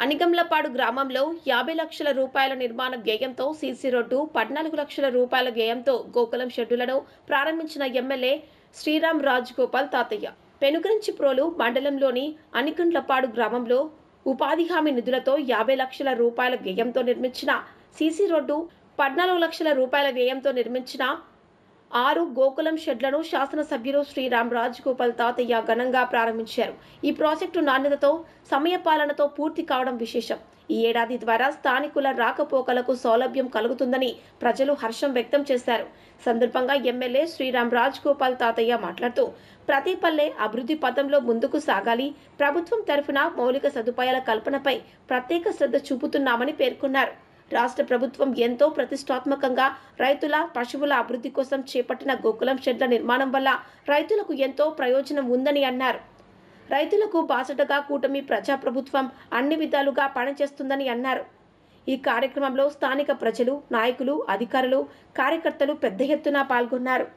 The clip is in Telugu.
అనిగంలపాడు గ్రామంలో 50 లక్షల రూపాయల నిర్మాణ వ్యయంతో సీసీ రోడ్డు, 14 లక్షల రూపాయల వ్యయంతో గోకులం షెడ్డులను ప్రారంభించిన ఎమ్మెల్యే శ్రీరామ్ రాజగోపాల్ తాతయ్య. పెనుగంచిప్రోలు మండలంలోని అనిగండ్లపాడు గ్రామంలో ఉపాధి హామీ నిధులతో 50 లక్షల రూపాయల వ్యయంతో నిర్మించిన సీసీ రోడ్డు, 14 లక్షల రూపాయల వ్యయంతో నిర్మించిన 6 గోకులం షెడ్లను శాసనసభ్యులు శ్రీరామ్ రాజగోపాల్ తాతయ్య ఘనంగా ప్రారంభించారు. ఈ ప్రాజెక్టు నాణ్యతతో, సమయపాలనతో పూర్తి కావడం విశేషం. ఈ ఏడాది ద్వారా స్థానికుల రాకపోకలకు సౌలభ్యం కలుగుతుందని ప్రజలు హర్షం వ్యక్తం చేశారు. సందర్భంగా ఎమ్మెల్యే శ్రీరామ్ రాజగోపాల్ తాతయ్య మాట్లాడుతూ, ప్రతి పల్లె అభివృద్ధి పథంలో ముందుకు సాగాలి, ప్రభుత్వం తరఫున మౌలిక సదుపాయాల కల్పనపై ప్రత్యేక శ్రద్ధ చూపుతున్నామని పేర్కొన్నారు. రాష్ట్ర ప్రభుత్వం ఎంతో ప్రతిష్టాత్మకంగా రైతుల, పశువుల అభివృద్ధి కోసం చేపట్టిన గోకులం షెడ్ల నిర్మాణం వల్ల రైతులకు ఎంతో ప్రయోజనం ఉందని అన్నారు. రైతులకు బాసటగా కూటమి ప్రజాప్రభుత్వం అన్ని విధాలుగా పనిచేస్తుందని అన్నారు. ఈ కార్యక్రమంలో స్థానిక ప్రజలు, నాయకులు, అధికారులు, కార్యకర్తలు పెద్ద ఎత్తున పాల్గొన్నారు.